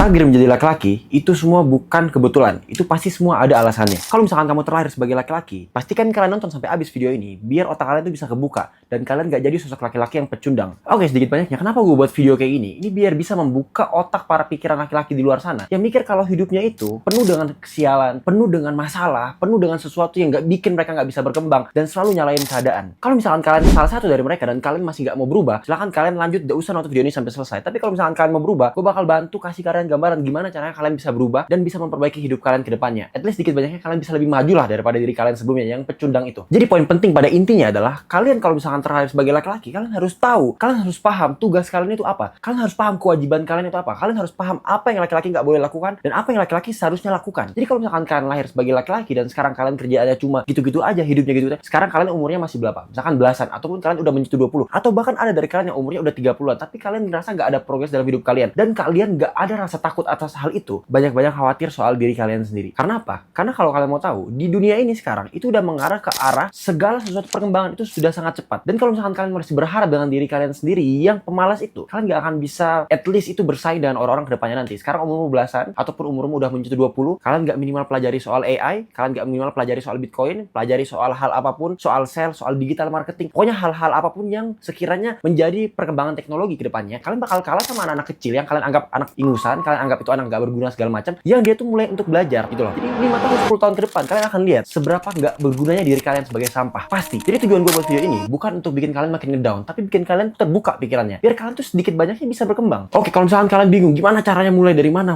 Takdir menjadi laki-laki, itu semua bukan kebetulan. Itu pasti semua ada alasannya. Kalau misalkan kamu terlahir sebagai laki-laki, pastikan kalian nonton sampai habis video ini, biar otak kalian tuh bisa kebuka, dan kalian gak jadi sosok laki-laki yang pecundang. Oke, sedikit banyaknya, kenapa gue buat video kayak gini? Ini biar bisa membuka otak para pikiran laki-laki di luar sana, yang mikir kalau hidupnya itu penuh dengan kesialan, penuh dengan masalah, penuh dengan sesuatu yang gak bikin mereka gak bisa berkembang, dan selalu nyalain keadaan. Kalau misalkan kalian salah satu dari mereka, dan kalian masih gak mau berubah, silahkan kalian lanjut, gak usah nonton video ini sampai selesai. Tapi kalau misalkan kalian mau berubah, gue bakal bantu kasih kalian gambaran gimana caranya kalian bisa berubah dan bisa memperbaiki hidup kalian ke depannya. At least sedikit banyaknya kalian bisa lebih maju lah daripada diri kalian sebelumnya yang pecundang itu. Jadi poin penting pada intinya adalah kalian kalau misalkan terlahir sebagai laki-laki, kalian harus tahu, kalian harus paham tugas kalian itu apa. Kalian harus paham kewajiban kalian itu apa. Kalian harus paham apa yang laki-laki nggak boleh lakukan dan apa yang laki-laki seharusnya lakukan. Jadi kalau misalkan kalian lahir sebagai laki-laki dan sekarang kalian kerjaannya cuma gitu-gitu aja, hidupnya gitu, sekarang kalian umurnya masih berapa? Misalkan belasan, ataupun kalian udah menyentuh 20, atau bahkan ada dari kalian yang umurnya udah 30-an, tapi kalian ngerasa nggak ada progres dalam hidup kalian dan kalian nggak ada rasa takut atas hal itu. Banyak-banyak khawatir soal diri kalian sendiri. Karena apa? Karena kalau kalian mau tahu, di dunia ini sekarang itu udah mengarah ke arah segala sesuatu perkembangan itu sudah sangat cepat. Dan kalau misalkan kalian masih berharap dengan diri kalian sendiri yang pemalas itu, kalian gak akan bisa at least itu bersaing dengan orang-orang kedepannya nanti. Sekarang umurmu belasan, ataupun umurmu udah menyentuh 20, kalian gak minimal pelajari soal AI, kalian gak minimal pelajari soal Bitcoin, pelajari soal hal apapun, soal sales, soal digital marketing. Pokoknya hal-hal apapun yang sekiranya menjadi perkembangan teknologi kedepannya, kalian bakal kalah sama anak-anak kecil yang kalian anggap anak ingusan, kalian anggap itu anak gak berguna segala macam, yang dia tuh mulai untuk belajar gitu loh. Jadi 5 tahun 10 tahun ke depan kalian akan lihat seberapa nggak bergunanya diri kalian sebagai sampah. Pasti. Jadi tujuan gue buat video ini bukan untuk bikin kalian makin ngedown, tapi bikin kalian terbuka pikirannya, biar kalian tuh sedikit banyaknya bisa berkembang. Oke, kalau misalkan kalian bingung gimana caranya mulai dari mana,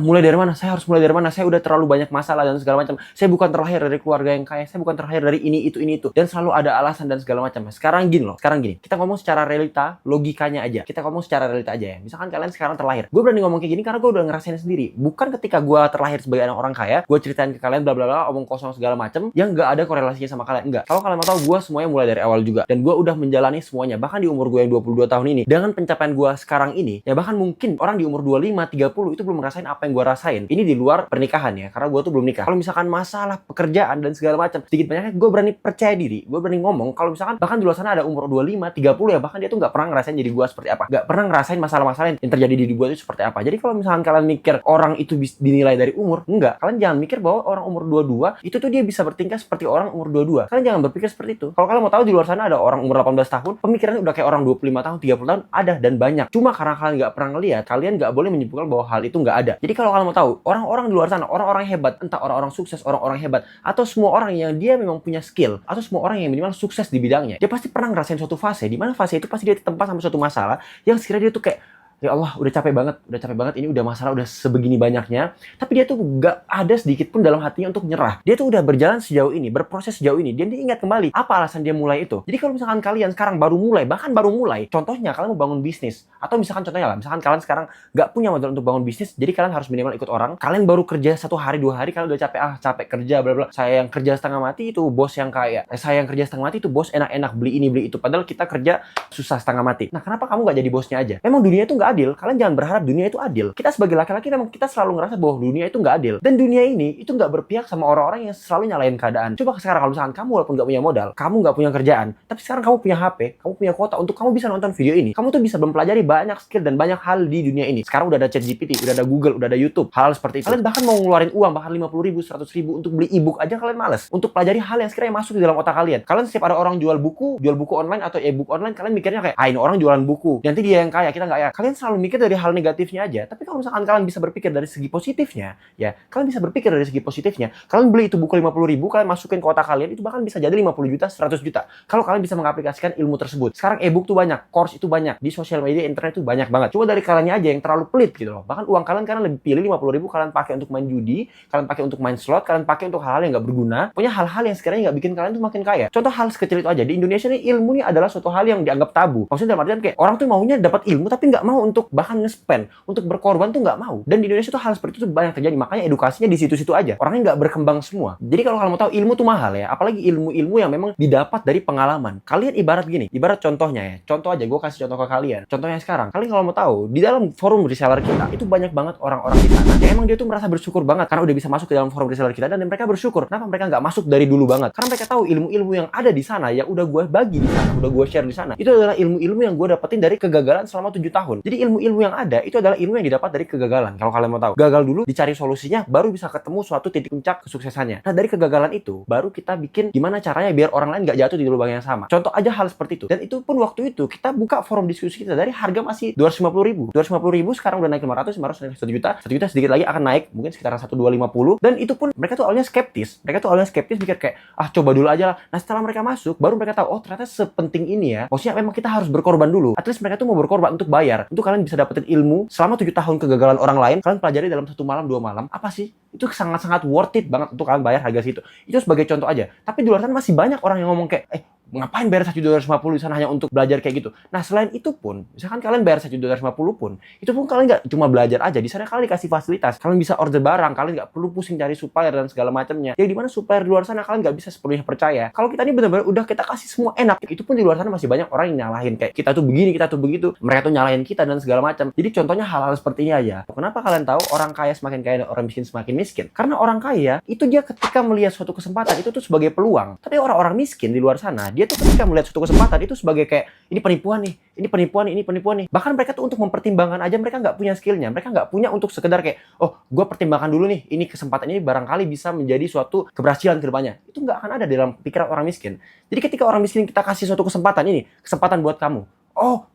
saya harus mulai dari mana, saya udah terlalu banyak masalah dan segala macam, saya bukan terlahir dari keluarga yang kaya, saya bukan terlahir dari ini itu dan selalu ada alasan dan segala macam. Sekarang gini loh, kita ngomong secara realita, logikanya aja. Kita ngomong secara realita aja ya. Misalkan kalian sekarang terlahir, gue berani ngomong kayak gini karena gue udah ngerasain sendiri. Bukan ketika gue terlahir sebagai anak orang kaya, gue ceritain ke kalian bla bla bla, omong kosong segala macem yang nggak ada korelasinya sama kalian. Enggak. Kalau kalian mau tahu, gue semuanya mulai dari awal juga, dan gue udah menjalani semuanya. Bahkan di umur gue yang 22 tahun ini, dengan pencapaian gue sekarang ini, ya bahkan mungkin orang di umur 25, 30 itu belum ngerasain apa yang gue rasain. Ini di luar pernikahan ya, karena gue tuh belum nikah. Kalau misalkan masalah pekerjaan dan segala macam, sedikit banyaknya gue berani percaya diri, gue berani ngomong kalau misalkan bahkan di luar sana ada umur 25, 30 ya, bahkan dia tuh nggak pernah ngerasain jadi gue seperti apa, nggak pernah ngerasain masalah-masalah yang terjadi di diri gue itu seperti apa. Jadi kalau misalkan kalian mikir orang itu dinilai dari umur, enggak. Kalian jangan mikir bahwa orang umur 22 itu tuh dia bisa bertingkah seperti orang umur 22. Kalian jangan berpikir seperti itu. Kalau kalian mau tahu, di luar sana ada orang umur 18 tahun, pemikirannya udah kayak orang 25 tahun, 30 tahun, ada dan banyak. Cuma karena kalian nggak pernah ngelihat, kalian nggak boleh menyimpulkan bahwa hal itu nggak ada. Jadi kalau kalian mau tahu, orang-orang di luar sana, orang-orang hebat, entah orang-orang sukses, orang-orang hebat, atau semua orang yang dia memang punya skill, atau semua orang yang minimal sukses di bidangnya, dia pasti pernah ngerasain suatu fase, di mana fase itu pasti dia tertempa sama suatu masalah yang sekiranya dia tuh kayak, ya Allah, udah capek banget, ini udah masalah, udah sebegini banyaknya, tapi dia tuh gak ada sedikit pun dalam hatinya untuk nyerah. Dia tuh udah berjalan sejauh ini, berproses sejauh ini, dan dia ingat kembali apa alasan dia mulai itu. Jadi kalau misalkan kalian sekarang baru mulai, bahkan baru mulai, contohnya kalian mau bangun bisnis, atau misalkan contohnya lah, misalkan kalian sekarang gak punya modal untuk bangun bisnis, jadi kalian harus minimal ikut orang, kalian baru kerja 1 hari 2 hari, kalian udah capek kerja, bla bla. Saya yang kerja setengah mati itu bos yang kaya, saya yang kerja setengah mati itu bos enak-enak beli ini beli itu, padahal kita kerja susah setengah mati. Nah, kenapa kamu gak jadi bosnya aja? Memang dunia itu gak adil. Kalian jangan berharap dunia itu adil. Kita sebagai laki-laki memang kita selalu ngerasa bahwa dunia itu nggak adil, dan dunia ini itu nggak berpihak sama orang-orang yang selalu nyalain keadaan. Coba sekarang kalau misalkan kamu walaupun nggak punya modal, kamu nggak punya kerjaan, tapi sekarang kamu punya HP, kamu punya kuota untuk kamu bisa nonton video ini, kamu tuh bisa mempelajari banyak skill dan banyak hal di dunia ini. Sekarang udah ada ChatGPT, udah ada Google, udah ada YouTube, hal seperti itu. Kalian bahkan mau ngeluarin uang bahkan 50.000, 100.000 untuk beli ebook aja kalian males. Untuk pelajari hal yang sekiranya masuk di dalam otak kalian. Kalian setiap ada orang jual buku online atau ebook online, kalian mikirnya kayak, ini orang jualan buku, nanti dia yang kaya, kita nggak ya. Kalian selalu mikir dari hal negatifnya aja. Tapi kalau misalkan kalian bisa berpikir dari segi positifnya, ya, kalian bisa berpikir dari segi positifnya. Kalian beli itu buku 50.000, kalian masukin ke otak kalian, itu bahkan bisa jadi 50 juta, 100 juta. Kalau kalian bisa mengaplikasikan ilmu tersebut. Sekarang ebook tuh banyak, course itu banyak, di sosial media, internet tuh banyak banget. Cuma dari kaliannya aja yang terlalu pelit gitu loh. Bahkan uang kalian lebih pilih 50.000 kalian pakai untuk main judi, kalian pakai untuk main slot, kalian pakai untuk hal-hal yang nggak berguna. Punya hal-hal yang sekiranya nggak bikin kalian tuh makin kaya. Contoh hal sekecil itu aja. Di Indonesia nih, ilmu nih adalah suatu hal yang dianggap tabu. Maksudnya dalam artian kayak orang tuh maunya dapat ilmu tapi nggak mau untuk bahkan nge-spend, untuk berkorban tuh nggak mau. Dan di Indonesia tuh hal seperti itu tuh banyak terjadi. Makanya edukasinya di situ-situ aja. Orangnya nggak berkembang semua. Jadi kalau kalian mau tahu, ilmu tuh mahal ya. Apalagi ilmu-ilmu yang memang didapat dari pengalaman. Kalian ibarat gini, ibarat contohnya ya. Contoh aja, gue kasih contoh ke kalian. Contohnya sekarang, kalian kalau mau tahu, di dalam forum reseller kita itu banyak banget orang-orang di sana yang emang dia tuh merasa bersyukur banget karena udah bisa masuk ke dalam forum reseller kita, dan mereka bersyukur. Kenapa mereka nggak masuk dari dulu banget? Karena mereka tahu ilmu-ilmu yang ada di sana, yang udah gue bagi di sana, udah gue share di sana, itu adalah ilmu-ilmu yang gue dapetin dari kegagalan selama 7 tahun. Jadi Jadi ilmu-ilmu yang ada itu adalah ilmu yang didapat dari kegagalan. Kalau kalian mau tahu, gagal dulu, dicari solusinya, baru bisa ketemu suatu titik puncak kesuksesannya. Nah, dari kegagalan itu, baru kita bikin gimana caranya biar orang lain nggak jatuh di lubang yang sama. Contoh aja hal seperti itu. Dan itu pun waktu itu kita buka forum diskusi kita dari harga masih 250.000. 250.000 sekarang udah naik 500 naik 1 juta. 1 juta sedikit lagi akan naik, mungkin sekitar 1,250. Dan itu pun mereka tuh awalnya skeptis. Mereka tuh awalnya skeptis mikir kayak, coba dulu aja lah. Nah, setelah mereka masuk, baru mereka tahu, ternyata sepenting ini ya. Maksudnya memang kita harus berkorban dulu. At least mereka tuh mau berkorban untuk bayar. Untuk kalian bisa dapetin ilmu selama 7 tahun kegagalan orang lain, kalian pelajari dalam 1 malam, 2 malam. Apa sih? Itu sangat-sangat worth it banget untuk kalian bayar harga situ. Itu sebagai contoh aja. Tapi di luar sana masih banyak orang yang ngomong kayak, ngapain bayar 1.250 di sana hanya untuk belajar kayak gitu. Nah, selain itu pun, misalkan kalian bayar 1.250 pun, itu pun kalian nggak cuma belajar aja. Di sana kalian dikasih fasilitas. Kalian bisa order barang, kalian nggak perlu pusing cari supplier dan segala macamnya. Yang dimana supplier di luar sana kalian nggak bisa sepenuhnya percaya. Kalau kita ini benar-benar udah kita kasih semua enak, itu pun di luar sana masih banyak orang yang nyalahin kayak kita tuh begini, kita tuh begitu. Mereka tuh nyalahin kita dan segala macam. Jadi contohnya hal-hal seperti ini aja. Kenapa kalian tahu orang kaya semakin kaya dan orang miskin semakin miskin? Karena orang kaya itu dia ketika melihat suatu kesempatan itu tuh sebagai peluang. Tapi orang-orang miskin di luar sana, dia tuh ketika melihat suatu kesempatan itu sebagai kayak ini penipuan nih, ini penipuan nih, ini penipuan nih. Bahkan mereka tuh untuk mempertimbangkan aja mereka nggak punya skillnya, mereka nggak punya untuk sekedar kayak gue pertimbangkan dulu nih, ini kesempatan ini barangkali bisa menjadi suatu keberhasilan ke depannya. Itu nggak akan ada dalam pikiran orang miskin. Jadi ketika orang miskin kita kasih suatu kesempatan ini, kesempatan buat kamu.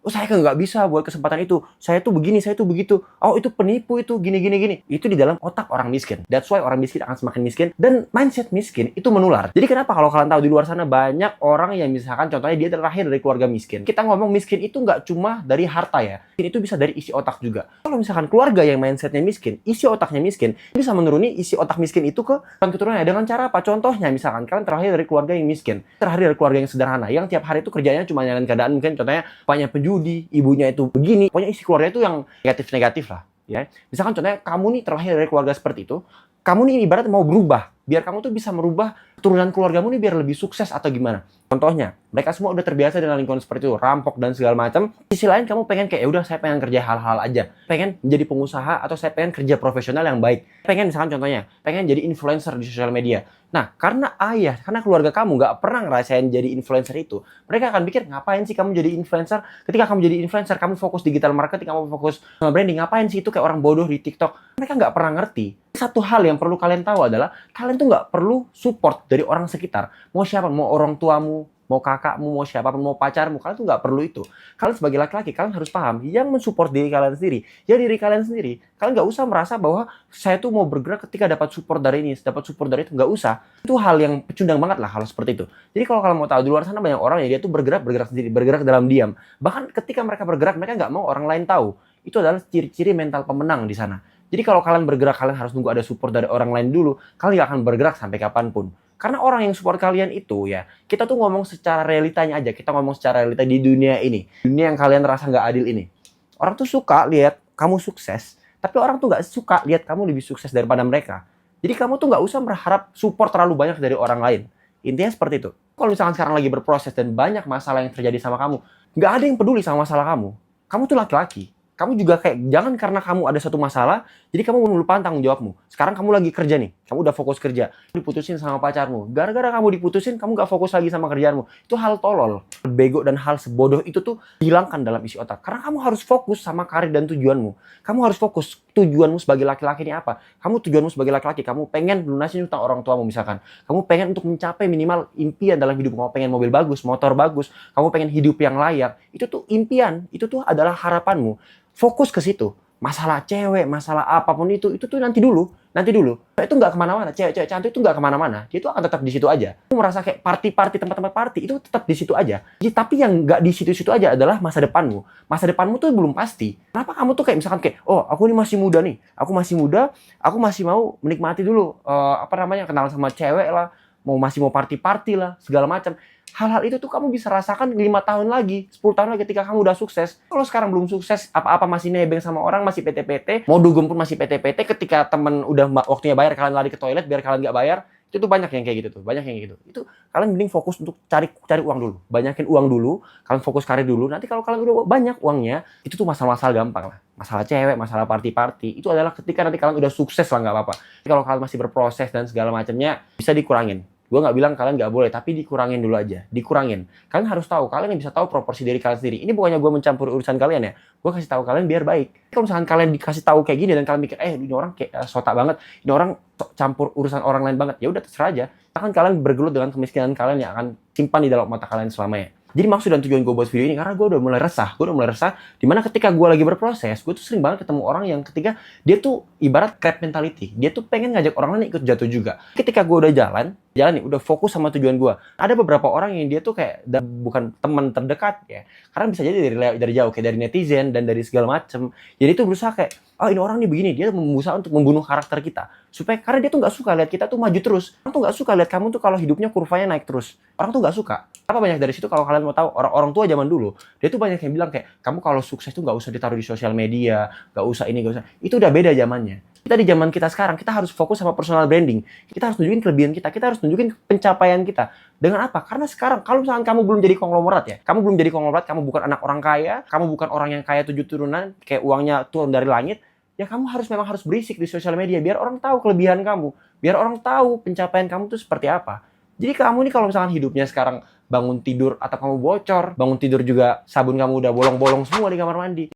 Saya kan nggak bisa buat kesempatan itu. Saya tuh begini, saya tuh begitu. Itu penipu, itu gini. Itu di dalam otak orang miskin. That's why orang miskin akan semakin miskin. Dan mindset miskin itu menular. Jadi kenapa kalau kalian tahu di luar sana banyak orang yang misalkan contohnya dia terlahir dari keluarga miskin. Kita ngomong miskin itu nggak cuma dari harta ya. Itu bisa dari isi otak juga. Kalau misalkan keluarga yang mindsetnya miskin, isi otaknya miskin, bisa menuruni isi otak miskin itu ke keturunannya. Dengan cara apa? Contohnya misalkan kalian terlahir dari keluarga yang miskin. Terlahir dari keluarga yang sederhana. Yang tiap hari itu kerjanya cuma nyalain keadaan. Mungkin contohnya bapaknya penjudi, ibunya itu begini, pokoknya isi keluarga itu yang negatif-negatif lah, ya. Misalkan contohnya kamu nih terlahir dari keluarga seperti itu, kamu nih ibarat mau berubah, biar kamu tuh bisa merubah keturunan keluargamu nih biar lebih sukses atau gimana. Contohnya, mereka semua udah terbiasa dengan lingkungan seperti itu, rampok dan segala macam. Di sisi lain kamu pengen kayak, udah saya pengen kerja hal-hal aja. Pengen menjadi pengusaha atau saya pengen kerja profesional yang baik. Pengen misalkan contohnya, pengen jadi influencer di sosial media. Nah, karena karena keluarga kamu nggak pernah ngerasain jadi influencer itu, mereka akan pikir, ngapain sih kamu jadi influencer? Ketika kamu jadi influencer, kamu fokus digital marketing, kamu fokus sama branding, ngapain sih itu kayak orang bodoh di TikTok? Mereka nggak pernah ngerti. Satu hal yang perlu kalian tahu adalah, kalian tuh nggak perlu support dari orang sekitar. Mau siapa? Mau orang tuamu, mau kakakmu, mau siapapun, mau pacarmu, kalian tuh nggak perlu itu. Kalian sebagai laki-laki, kalian harus paham, yang mensupport diri kalian sendiri, ya diri kalian sendiri. Kalian nggak usah merasa bahwa saya tuh mau bergerak ketika dapat support dari ini, dapat support dari itu, nggak usah. Itu hal yang pecundang banget lah, hal seperti itu. Jadi kalau kalian mau tahu, di luar sana banyak orang ya dia tuh bergerak sendiri, bergerak dalam diam. Bahkan ketika mereka bergerak, mereka nggak mau orang lain tahu. Itu adalah ciri-ciri mental pemenang di sana. Jadi kalau kalian bergerak, kalian harus nunggu ada support dari orang lain dulu. Kalian nggak akan bergerak sampai kapanpun. Karena orang yang support kalian itu ya, kita tuh ngomong secara realitanya aja. Kita ngomong secara realita di dunia ini. Dunia yang kalian rasa nggak adil ini. Orang tuh suka lihat kamu sukses, tapi orang tuh nggak suka lihat kamu lebih sukses daripada mereka. Jadi kamu tuh nggak usah berharap support terlalu banyak dari orang lain. Intinya seperti itu. Kalau misalkan sekarang lagi berproses dan banyak masalah yang terjadi sama kamu, nggak ada yang peduli sama masalah kamu. Kamu tuh laki-laki. Kamu juga kayak, jangan karena kamu ada satu masalah, jadi kamu melupakan tanggung jawabmu. Sekarang kamu lagi kerja nih, kamu udah fokus kerja, diputusin sama pacarmu. Gara-gara kamu diputusin, kamu gak fokus lagi sama kerjaanmu. Itu hal tolol, bego dan hal sebodoh itu tuh hilangkan dalam isi otak. Karena kamu harus fokus sama karir dan tujuanmu. Kamu harus fokus, tujuanmu sebagai laki-laki ini apa? Kamu tujuanmu sebagai laki-laki, kamu pengen lunasin utang orang tuamu misalkan. Kamu pengen untuk mencapai minimal impian dalam hidup. Kamu pengen mobil bagus, motor bagus, kamu pengen hidup yang layak. Itu tuh impian, itu tuh adalah harapanmu. Fokus ke situ. Masalah cewek, masalah apapun itu tuh nanti dulu. Itu nggak kemana-mana. Cewek-cewek cantik itu nggak kemana-mana. Dia itu akan tetap di situ aja. Kamu merasa kayak party-party, tempat-tempat party itu tetap di situ aja. Tapi yang nggak di situ-situ aja adalah masa depanmu. Masa depanmu tuh belum pasti. Kenapa kamu tuh kayak misalkan kayak, aku ini masih muda nih. Aku masih mau menikmati dulu kenalan sama cewek lah, masih mau party-party lah, segala macam. Hal-hal itu tuh kamu bisa rasakan 5 tahun lagi, 10 tahun lagi ketika kamu udah sukses. Kalau sekarang belum sukses, apa-apa masih nebeng sama orang, masih PT-PT, mau dugem pun masih PT-PT, ketika temen udah waktunya bayar, kalian lari ke toilet biar kalian nggak bayar. Itu tuh banyak yang kayak gitu tuh, banyak yang kayak gitu. Itu kalian mending fokus untuk cari uang dulu. Banyakin uang dulu, kalian fokus karir dulu. Nanti kalau kalian udah banyak uangnya, itu tuh masalah-masalah gampang lah. Masalah cewek, masalah party-party, itu adalah ketika nanti kalian udah sukses lah, nggak apa-apa. Kalau kalian masih berproses dan segala macamnya, bisa dikurangin. Gue nggak bilang kalian nggak boleh, tapi dikurangin dulu aja. Dikurangin. Kalian harus tahu, kalian bisa tahu proporsi dari kalian sendiri. Ini bukannya gue mencampur urusan kalian ya. Gue kasih tahu kalian biar baik. Kalau misalkan kalian dikasih tahu kayak gini dan kalian mikir, ini orang kayak sotak banget, ini orang campur urusan orang lain banget, ya udah terserah aja. Akan kalian bergelut dengan kemiskinan kalian yang akan simpan di dalam mata kalian selamanya. Jadi maksud dan tujuan gue buat video ini karena gue udah mulai resah. Dimana ketika gue lagi berproses, gue tuh sering banget ketemu orang yang ketika dia tuh ibarat crab mentality. Dia tuh pengen ngajak orang lain ikut jatuh juga. Ketika gue udah jalan nih, udah fokus sama tujuan gue. Ada beberapa orang yang dia tuh kayak bukan teman terdekat ya. Karena bisa jadi dari jauh, kayak dari netizen dan dari segala macem. Jadi tuh berusaha kayak, ini orang nih begini, dia berusaha untuk membunuh karakter kita. Karena dia tuh nggak suka lihat kita tuh maju terus. Orang tuh nggak suka lihat kamu tuh kalau hidupnya kurvanya naik terus. Orang tuh nggak suka. Apa banyak dari situ kalau kalian mau tahu, orang tua zaman dulu, dia tuh banyak yang bilang kayak, kamu kalau sukses tuh nggak usah ditaruh di sosial media, nggak usah ini, nggak usah. Itu udah beda zamannya. Kita di zaman kita sekarang, kita harus fokus sama personal branding. Kita harus nunjukin kelebihan kita harus nunjukin pencapaian kita. Dengan apa? Karena sekarang, kalau misalkan kamu belum jadi konglomerat ya, kamu bukan anak orang kaya, kamu bukan orang yang kaya 7 turunan, kayak uangnya turun dari langit, ya kamu memang harus berisik di sosial media, biar orang tahu kelebihan kamu, biar orang tahu pencapaian kamu tuh seperti apa. Jadi kamu nih kalau misalkan hidupnya sekarang bangun tidur atau kamu bocor, bangun tidur juga sabun kamu udah bolong-bolong semua di kamar mandi,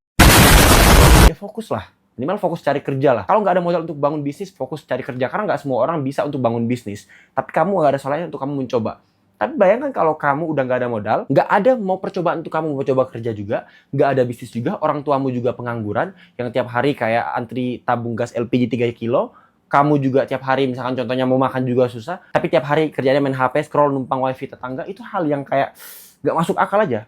ya fokus lah. Minimal fokus cari kerja lah. Kalau nggak ada modal untuk bangun bisnis, fokus cari kerja. Karena nggak semua orang bisa untuk bangun bisnis. Tapi kamu nggak ada salahnya untuk kamu mencoba. Tapi bayangkan kalau kamu udah nggak ada modal, nggak ada mau percobaan untuk kamu mau coba kerja juga, nggak ada bisnis juga, orang tuamu juga pengangguran, yang tiap hari kayak antri tabung gas LPG 3 kilo, kamu juga tiap hari misalkan contohnya mau makan juga susah, tapi tiap hari kerjanya main HP, scroll, numpang wifi tetangga, itu hal yang kayak nggak masuk akal aja.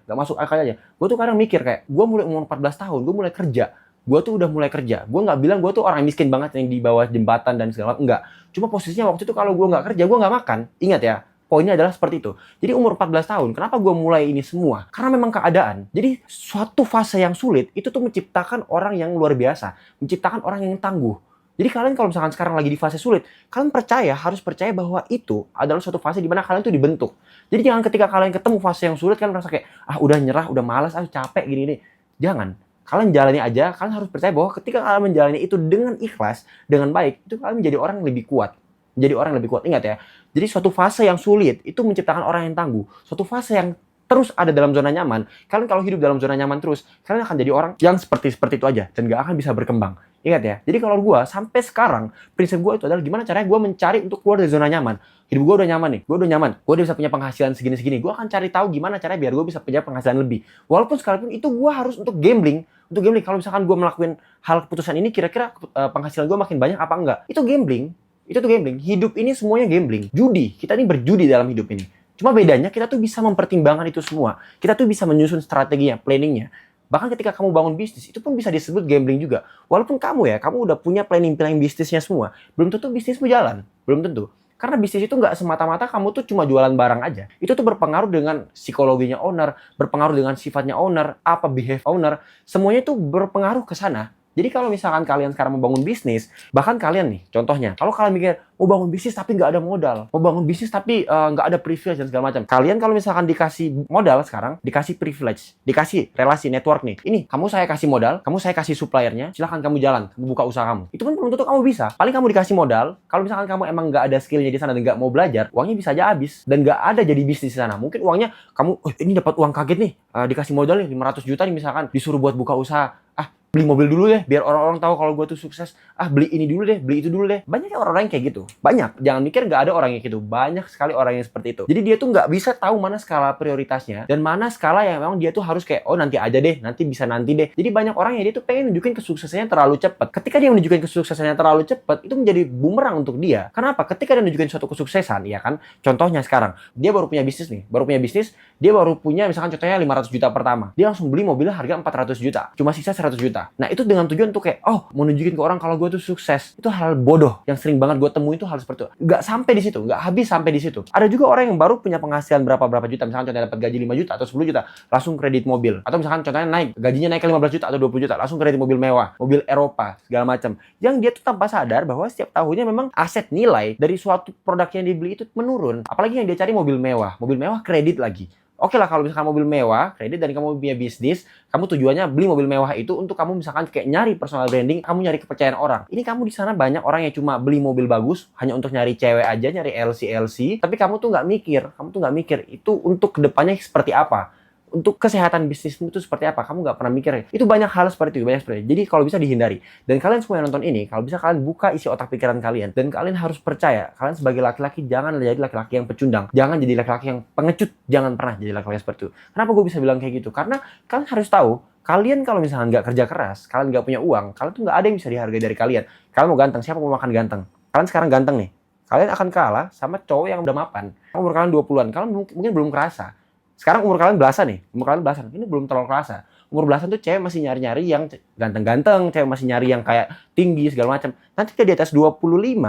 Gue tuh kadang mikir kayak, gue mulai umur 14 tahun, gue mulai kerja. Gue tuh udah mulai kerja. Gue nggak bilang gue tuh orang miskin banget yang di bawah jembatan dan segala macam. Enggak. Cuma posisinya waktu itu kalau gue nggak kerja, gue nggak makan. Ingat ya, poinnya adalah seperti itu. Jadi umur 14 tahun, kenapa gue mulai ini semua? Karena memang keadaan. Jadi suatu fase yang sulit, itu tuh menciptakan orang yang luar biasa. Menciptakan orang yang tangguh. Jadi kalian kalau misalkan sekarang lagi di fase sulit, kalian harus percaya bahwa itu adalah suatu fase di mana kalian tuh dibentuk. Jadi jangan ketika kalian ketemu fase yang sulit, kalian merasa kayak, udah nyerah, udah malas, capek gini-gini. Jangan. Kalian jalani aja, kalian harus percaya bahwa ketika kalian menjalani itu dengan ikhlas, dengan baik, itu kalian menjadi orang yang lebih kuat. Ingat ya. Jadi suatu fase yang sulit, itu menciptakan orang yang tangguh. Suatu fase yang terus ada dalam zona nyaman, kalian kalau hidup dalam zona nyaman terus, kalian akan jadi orang yang seperti itu aja, dan gak akan bisa berkembang. Ingat ya, jadi kalau gue, sampai sekarang, prinsip gue itu adalah gimana caranya gue mencari untuk keluar dari zona nyaman. Hidup gue udah nyaman nih, gue udah bisa punya penghasilan segini-segini, gue akan cari tahu gimana caranya biar gue bisa punya penghasilan lebih. Walaupun sekalipun itu gue harus untuk gambling, kalau misalkan gue melakukan hal keputusan ini, kira-kira penghasilan gue makin banyak apa enggak, itu gambling. Hidup ini semuanya gambling, judi, kita ini berjudi dalam hidup ini. Cuma bedanya kita tuh bisa mempertimbangkan itu semua. Kita tuh bisa menyusun strateginya, planningnya. Bahkan ketika kamu bangun bisnis, itu pun bisa disebut gambling juga. Walaupun kamu udah punya planning bisnisnya semua, belum tentu bisnismu jalan. Belum tentu. Karena bisnis itu nggak semata-mata kamu tuh cuma jualan barang aja. Itu tuh berpengaruh dengan psikologinya owner, berpengaruh dengan sifatnya owner, behave owner. Semuanya tuh berpengaruh ke sana. Jadi kalau misalkan kalian sekarang mau bangun bisnis, bahkan kalian nih, contohnya, kalau kalian mikir, mau bangun bisnis tapi nggak ada modal, mau bangun bisnis tapi nggak ada privilege dan segala macam. Kalian kalau misalkan dikasih modal sekarang, dikasih privilege, dikasih relasi network nih, ini kamu saya kasih modal, kamu saya kasih suppliernya, silahkan kamu jalan, kamu buka usaha kamu. Itu pun belum tentu kamu bisa. Paling kamu dikasih modal, kalau misalkan kamu emang nggak ada skillnya di sana dan nggak mau belajar, uangnya bisa aja habis dan nggak ada jadi bisnis di sana. Mungkin uangnya kamu, ini dapat uang kaget nih, dikasih modal nih 500 juta nih misalkan, disuruh buat buka usaha. Beli mobil dulu deh, biar orang-orang tahu kalau gue tuh sukses. Beli ini dulu deh, beli itu dulu deh. Banyak orang-orang yang kayak gitu. Banyak. Jangan mikir nggak ada orang yang gitu. Banyak sekali orang yang seperti itu. Jadi dia tuh nggak bisa tahu mana skala prioritasnya dan mana skala yang memang dia tuh harus kayak, nanti aja deh, nanti bisa nanti deh. Jadi banyak orang yang dia tuh pengen nunjukin kesuksesannya terlalu cepat. Ketika dia menunjukkan kesuksesannya terlalu cepat, itu menjadi bumerang untuk dia. Kenapa? Ketika dia nunjukin suatu kesuksesan, ya kan? Contohnya sekarang, dia baru punya bisnis nih. Dia baru punya misalkan contohnya 500 juta pertama. Dia langsung beli mobilnya harga 400 juta. Cuma sisa 100 juta. Nah, itu dengan tujuan tuh kayak, mau nunjukin ke orang kalau gue tuh sukses. Itu hal bodoh yang sering banget gue temui, itu hal seperti itu. Nggak sampai di situ, nggak habis sampai di situ. Ada juga orang yang baru punya penghasilan berapa juta, misalkan contohnya dapat gaji 5 juta atau 10 juta, langsung kredit mobil. Atau misalkan contohnya gajinya naik ke 15 juta atau 20 juta, langsung kredit mobil mewah, mobil Eropa, segala macam. Yang dia tuh tanpa sadar bahwa setiap tahunnya memang aset nilai dari suatu produk yang dibeli itu menurun. Apalagi yang dia cari mobil mewah kredit lagi. Oke lah kalau misalkan mobil mewah, kredit, dan kamu punya bisnis, kamu tujuannya beli mobil mewah itu untuk kamu misalkan kayak nyari personal branding, kamu nyari kepercayaan orang. Ini kamu di sana banyak orang yang cuma beli mobil bagus hanya untuk nyari cewek aja, nyari LC, tapi kamu tuh nggak mikir itu untuk kedepannya seperti apa. Untuk kesehatan bisnismu itu seperti apa, kamu nggak pernah mikir. Itu banyak hal seperti itu, Jadi kalau bisa dihindari. Dan kalian semua yang nonton ini, kalau bisa kalian buka isi otak pikiran kalian. Dan kalian harus percaya, kalian sebagai laki-laki jangan jadi laki-laki yang pecundang. Jangan jadi laki-laki yang pengecut. Jangan pernah jadi laki-laki seperti itu. Kenapa gue bisa bilang kayak gitu? Karena kalian harus tahu, kalian kalau misalnya nggak kerja keras, kalian nggak punya uang, kalian tuh nggak ada yang bisa dihargai dari kalian. Kalian mau ganteng, siapa mau makan ganteng? Kalian sekarang ganteng nih. Kalian akan kalah sama cowok yang udah mapan. Umur kalian 20-an, kalian mungkin belum kerasa. Sekarang umur kalian belasan nih, ini belum terlalu kerasa. Umur belasan tuh cewek masih nyari-nyari yang ganteng-ganteng, cewek masih nyari yang kayak tinggi segala macam. Nanti dia di atas 25,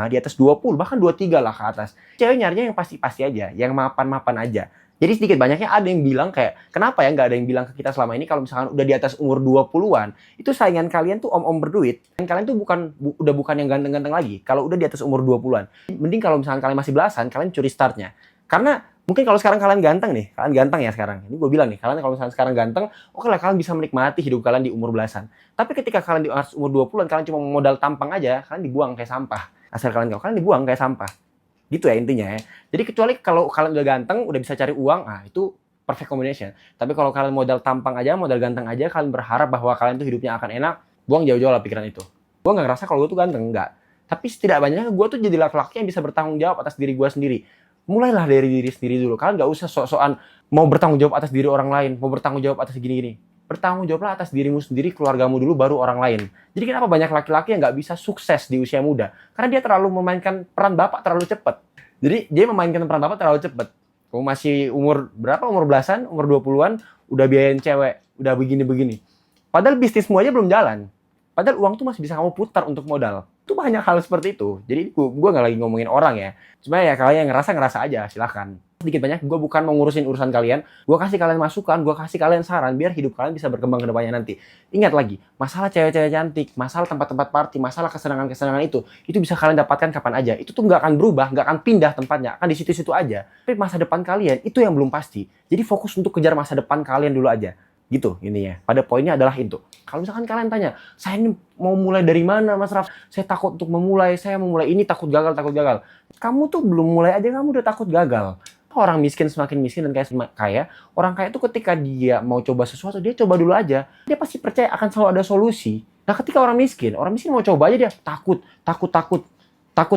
di atas 20, bahkan 23 lah ke atas. Cewek nyarinya yang pasti-pasti aja, yang mapan-mapan aja. Jadi sedikit banyaknya ada yang bilang kayak, kenapa ya nggak ada yang bilang ke kita selama ini kalau misalkan udah di atas umur 20-an, itu saingan kalian tuh om-om berduit. Dan kalian tuh udah bukan yang ganteng-ganteng lagi. Kalau udah di atas umur 20-an. Mending kalau misalkan kalian masih belasan, kalian curi startnya. Karena mungkin kalau sekarang kalian ganteng nih, kalian ganteng ya sekarang. Ini gue bilang nih, kalian kalau misalnya sekarang ganteng, oke lah kalian bisa menikmati hidup kalian di umur belasan. Tapi ketika kalian di umur 20-an, kalian cuma modal tampang aja, kalian dibuang kayak sampah. Asal kalian tahu, kalian dibuang kayak sampah. Gitu ya intinya ya. Jadi kecuali kalau kalian udah ganteng, udah bisa cari uang, itu perfect combination. Tapi kalau kalian modal tampang aja, modal ganteng aja, kalian berharap bahwa kalian tuh hidupnya akan enak, buang jauh-jauh lah pikiran itu. Gue nggak ngerasa kalau gue tuh ganteng, enggak. Tapi setidaknya gue tuh jadi laki-laki yang bisa bertanggung jawab atas diri gue sendiri. Mulailah dari diri sendiri dulu. Kalian nggak usah sok-sokan mau bertanggung jawab atas diri orang lain, mau bertanggung jawab atas gini-gini. Bertanggung jawablah atas dirimu sendiri, keluargamu dulu, baru orang lain. Jadi kenapa banyak laki-laki yang nggak bisa sukses di usia muda? Karena dia terlalu memainkan peran bapak terlalu cepat. Jadi dia memainkan peran bapak terlalu cepat. Kamu masih umur berapa? Umur belasan, umur 20-an, udah biayain cewek, udah begini-begini. Padahal bisnismu aja belum jalan. Padahal uang tuh masih bisa kamu putar untuk modal. Itu banyak hal seperti itu. Jadi gue nggak lagi ngomongin orang ya. Cuma ya kalian yang ngerasa aja, silahkan. Sedikit banyak gue bukan mau ngurusin urusan kalian. Gue kasih kalian masukan, gue kasih kalian saran biar hidup kalian bisa berkembang ke depannya nanti. Ingat lagi, masalah cewek-cewek cantik, masalah tempat-tempat party, masalah kesenangan-kesenangan itu bisa kalian dapatkan kapan aja. Itu tuh nggak akan berubah, nggak akan pindah tempatnya, akan di situ-situ aja. Tapi masa depan kalian itu yang belum pasti. Jadi fokus untuk kejar masa depan kalian dulu aja. Gitu intinya. Pada poinnya adalah itu. Kalau misalkan kalian tanya, saya ini mau mulai dari mana Mas Raf? Saya takut untuk memulai, saya mau mulai ini takut gagal. Kamu tuh belum mulai aja kamu udah takut gagal. Orang miskin semakin miskin dan kaya semakin kaya. Orang kaya tuh ketika dia mau coba sesuatu, dia coba dulu aja. Dia pasti percaya akan selalu ada solusi. Nah ketika orang miskin mau coba aja dia takut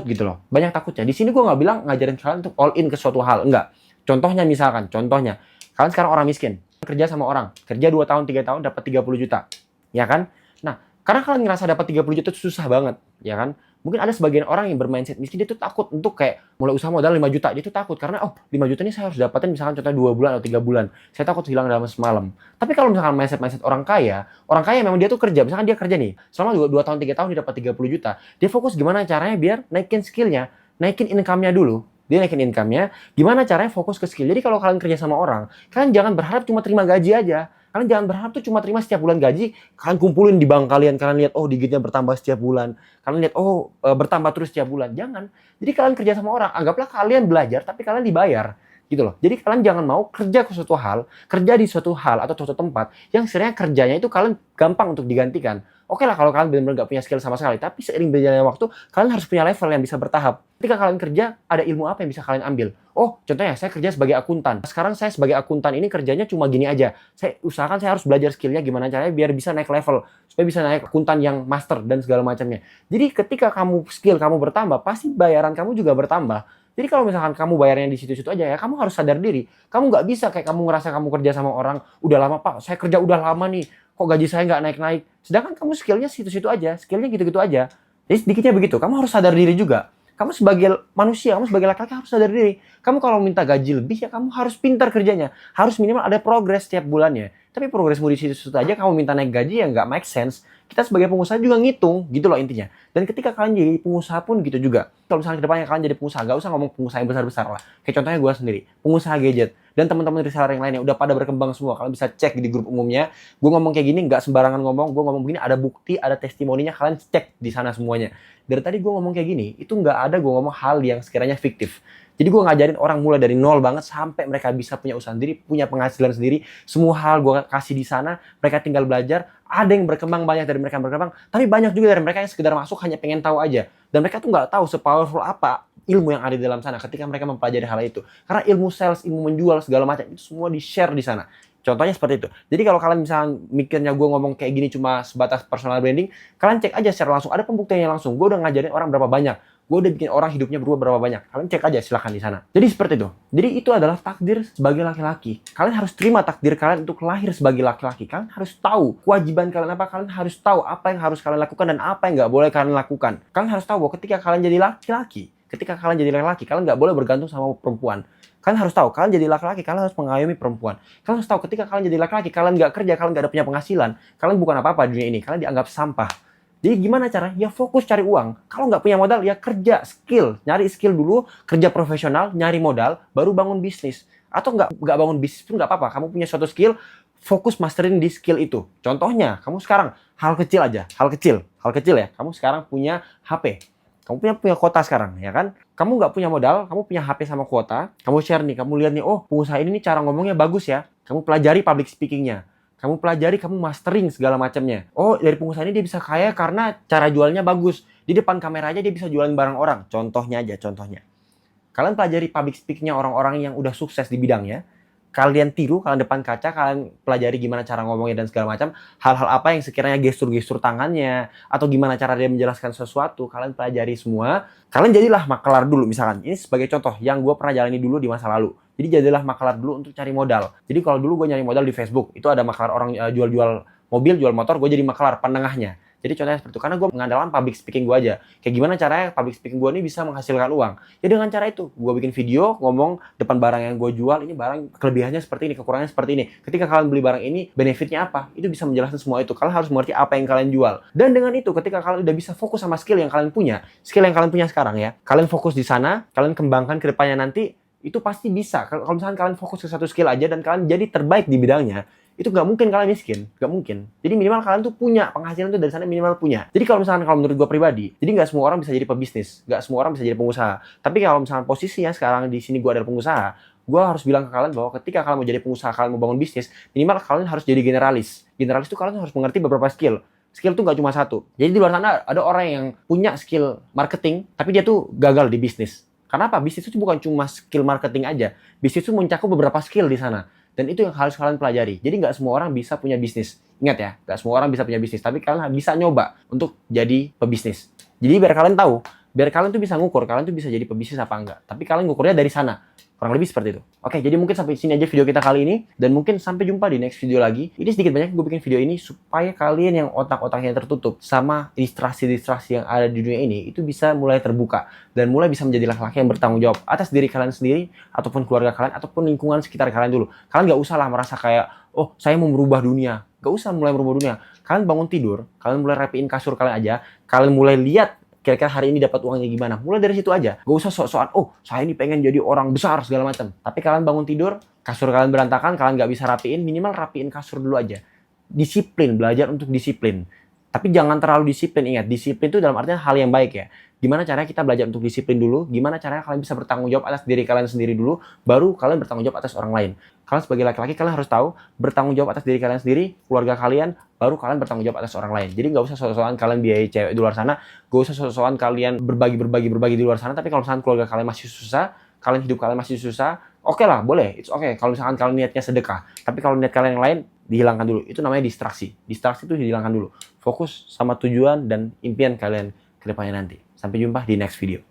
gitu loh. Banyak takutnya. Di sini gue nggak bilang ngajarin kalian untuk all in ke suatu hal. Enggak. Contohnya kalian sekarang orang miskin. Kerja sama orang, kerja 2 tahun, 3 tahun dapat 30 juta, ya kan? Nah, karena kalian ngerasa dapat 30 juta itu susah banget, ya kan? Mungkin ada sebagian orang yang bermindset miskin, dia tuh takut untuk kayak mulai usaha modal 5 juta, dia tuh takut karena 5 juta ini saya harus dapatin misalkan contohnya 2 bulan atau 3 bulan. Saya takut hilang dalam semalam. Tapi kalau misalkan mindset orang kaya memang dia tuh kerja, misalkan dia kerja nih, selama 2 tahun 3 tahun dia dapat 30 juta. Dia fokus gimana caranya biar naikin skillnya, naikin income-nya dulu. Dia naikin income-nya, gimana caranya fokus ke skill. Jadi kalau kalian kerja sama orang, kalian jangan berharap cuma terima gaji aja. Kalian jangan berharap tuh cuma terima setiap bulan gaji, kalian kumpulin di bank kalian lihat, digitnya bertambah setiap bulan. Kalian lihat, bertambah terus setiap bulan. Jangan. Jadi kalian kerja sama orang, anggaplah kalian belajar, tapi kalian dibayar. Gitu loh. Jadi kalian jangan mau kerja di suatu hal atau suatu tempat yang sebenarnya kerjanya itu kalian gampang untuk digantikan. Oke lah kalau kalian benar-benar nggak punya skill sama sekali, tapi seiring berjalannya waktu, kalian harus punya level yang bisa bertahap. Ketika kalian kerja, ada ilmu apa yang bisa kalian ambil? Contohnya saya kerja sebagai akuntan. Sekarang saya sebagai akuntan ini kerjanya cuma gini aja. Saya usahakan saya harus belajar skillnya gimana caranya biar bisa naik level, supaya bisa naik akuntan yang master dan segala macamnya. Jadi ketika skill kamu bertambah, pasti bayaran kamu juga bertambah. Jadi kalau misalkan kamu bayarnya di situ-situ aja ya, kamu harus sadar diri. Kamu nggak bisa kayak kamu ngerasa kamu kerja sama orang, udah lama Pak, saya kerja udah lama nih, kok gaji saya nggak naik-naik. Sedangkan kamu skillnya situ-situ aja, skillnya gitu-gitu aja. Jadi sedikitnya begitu, kamu harus sadar diri juga. Kamu sebagai manusia, kamu sebagai laki-laki harus sadar diri. Kamu kalau minta gaji lebih ya kamu harus pintar kerjanya. Harus minimal ada progres setiap bulannya. Tapi progresmu di situ-situ aja kamu minta naik gaji ya nggak make sense. Kita sebagai pengusaha juga ngitung, gitu loh intinya. Dan ketika kalian jadi pengusaha pun gitu juga. Kalau misalnya kedepannya kalian jadi pengusaha, gak usah ngomong pengusaha yang besar-besar lah. Kayak contohnya gue sendiri, pengusaha gadget. Dan teman-teman reseller yang lainnya udah pada berkembang semua. Kalian bisa cek di grup umumnya. Gue ngomong kayak gini nggak sembarangan ngomong. Gue ngomong begini ada bukti, ada testimoninya. Kalian cek di sana semuanya. Dari tadi gue ngomong kayak gini, itu nggak ada gue ngomong hal yang sekiranya fiktif. Jadi gue ngajarin orang mulai dari nol banget sampai mereka bisa punya usaha sendiri, punya penghasilan sendiri. Semua hal gue kasih di sana, mereka tinggal belajar. Ada yang berkembang, banyak dari mereka yang berkembang, tapi banyak juga dari mereka yang sekedar masuk hanya pengen tahu aja. Dan mereka tuh nggak tahu sepowerful apa ilmu yang ada di dalam sana ketika mereka mempelajari hal itu. Karena ilmu sales, ilmu menjual, segala macam, itu semua di-share di sana. Contohnya seperti itu. Jadi kalau kalian misalnya mikirnya gue ngomong kayak gini cuma sebatas personal branding, kalian cek aja secara langsung. Ada pembuktiannya langsung. Gue udah ngajarin orang berapa banyak. Gue udah bikin orang hidupnya berubah berapa banyak. Kalian cek aja silahkan di sana. Jadi seperti itu. Jadi itu adalah takdir sebagai laki-laki. Kalian harus terima takdir kalian untuk lahir sebagai laki-laki. Kalian harus tahu kewajiban kalian apa. Kalian harus tahu apa yang harus kalian lakukan dan apa yang nggak boleh kalian lakukan. Kalian harus tahu bahwa ketika kalian jadi laki-laki, kalian nggak boleh bergantung sama perempuan. Kalian harus tahu, kalian jadi laki-laki, kalian harus mengayomi perempuan. Kalian harus tahu ketika kalian jadi laki-laki, kalian nggak kerja, kalian nggak ada punya penghasilan, kalian bukan apa-apa di dunia ini, kalian dianggap sampah. Jadi gimana cara? Ya fokus cari uang. Kalau nggak punya modal, ya kerja, skill. Nyari skill dulu, kerja profesional, nyari modal, baru bangun bisnis. Atau nggak bangun bisnis pun nggak apa-apa. Kamu punya suatu skill, fokus masterin di skill itu. Contohnya, kamu sekarang, hal kecil aja, hal kecil ya. Kamu sekarang punya HP. Kamu punya kuota sekarang, ya kan? Kamu nggak punya modal, kamu punya HP sama kuota, kamu share nih, kamu lihat nih, oh pengusaha ini nih cara ngomongnya bagus ya. Kamu pelajari public speakingnya. Kamu pelajari, kamu mastering segala macamnya. Oh, dari pengusaha ini dia bisa kaya karena cara jualnya bagus. Di depan kamera aja dia bisa jualin barang orang. Contohnya aja, contohnya. Kalian pelajari public speakingnya orang-orang yang udah sukses di bidangnya. Kalian tiru, kalian depan kaca, kalian pelajari gimana cara ngomongnya dan segala macam. Hal-hal apa yang sekiranya gestur-gestur tangannya, atau gimana cara dia menjelaskan sesuatu, kalian pelajari semua. Kalian jadilah makelar dulu misalkan. Ini sebagai contoh yang gue pernah jalani dulu di masa lalu. Jadi jadilah makelar dulu untuk cari modal. Jadi kalau dulu gue nyari modal di Facebook, itu ada makelar orang jual-jual mobil, jual motor, gue jadi makelar penengahnya. Jadi contohnya seperti itu, karena gue mengandalkan public speaking gue aja. Kayak gimana caranya public speaking gue ini bisa menghasilkan uang. Ya dengan cara itu, gue bikin video, ngomong depan barang yang gue jual, ini barang kelebihannya seperti ini, kekurangannya seperti ini. Ketika kalian beli barang ini, benefitnya apa? Itu bisa menjelaskan semua itu. Kalian harus mengerti apa yang kalian jual. Dan dengan itu, ketika kalian udah bisa fokus sama skill yang kalian punya sekarang ya, kalian fokus di sana, kalian kembangkan ke depannya nanti, itu pasti bisa. Kalau misalkan kalian fokus ke satu skill aja dan kalian jadi terbaik di bidangnya, itu nggak mungkin kalian miskin, nggak mungkin. Jadi minimal kalian tuh punya penghasilan tuh dari sana, minimal punya. Jadi kalau misalkan, kalau menurut gue pribadi, jadi nggak semua orang bisa jadi pebisnis, nggak semua orang bisa jadi pengusaha. Tapi kalau misalkan posisinya sekarang di sini gue adalah pengusaha, gue harus bilang ke kalian bahwa ketika kalian mau jadi pengusaha, kalian mau bangun bisnis, minimal kalian harus jadi generalis. Generalis itu kalian harus mengerti beberapa skill. Skill tuh nggak cuma satu. Jadi di luar sana ada orang yang punya skill marketing, tapi dia tuh gagal di bisnis. Kenapa? Bisnis itu bukan cuma skill marketing aja. Bisnis itu mencakup beberapa skill di sana. Dan itu yang harus kalian pelajari. Jadi nggak semua orang bisa punya bisnis. Ingat ya, nggak semua orang bisa punya bisnis. Tapi kalian bisa nyoba untuk jadi pebisnis. Jadi biar kalian tahu, biar kalian tuh bisa ngukur, kalian tuh bisa jadi pebisnis apa enggak. Tapi kalian ngukurnya dari sana. Kurang lebih seperti itu. Oke, jadi mungkin sampai sini aja video kita kali ini. Dan mungkin sampai jumpa di next video lagi. Ini sedikit banyak gue bikin video ini supaya kalian yang otak-otaknya tertutup sama distraksi-distraksi yang ada di dunia ini, itu bisa mulai terbuka. Dan mulai bisa menjadi laki-laki yang bertanggung jawab atas diri kalian sendiri, ataupun keluarga kalian, ataupun lingkungan sekitar kalian dulu. Kalian gak usah lah merasa kayak, oh saya mau merubah dunia. Gak usah mulai merubah dunia. Kalian bangun tidur, kalian mulai rapiin kasur kalian aja. Kalian mulai lihat kira-kira hari ini dapat uangnya gimana. Mulai dari situ aja. Gak usah sok-sokan, oh saya ini pengen jadi orang besar segala macam. Tapi kalian bangun tidur, kasur kalian berantakan, kalian gak bisa rapiin, minimal rapiin kasur dulu aja. Disiplin, belajar untuk disiplin. Tapi jangan terlalu disiplin, ingat. Disiplin itu dalam artian hal yang baik ya. Gimana caranya kita belajar untuk disiplin dulu, gimana caranya kalian bisa bertanggung jawab atas diri kalian sendiri dulu, baru kalian bertanggung jawab atas orang lain. Kalian sebagai laki-laki, kalian harus tahu, bertanggung jawab atas diri kalian sendiri, keluarga kalian, baru kalian bertanggung jawab atas orang lain. Jadi nggak usah sok-sokan kalian biayai cewek di luar sana, nggak usah sok-sokan kalian berbagi di luar sana, tapi kalau misalkan keluarga kalian masih susah, kalian hidup kalian masih susah, oke lah, boleh, it's okay. Kalau misalkan kalian niatnya sedekah, tapi kalau niat kalian yang lain, dihilangkan dulu. Itu namanya distraksi. Distraksi itu dihilangkan dulu. Fokus sama tujuan dan impian kalian ke depannya nanti. Sampai jumpa di next video.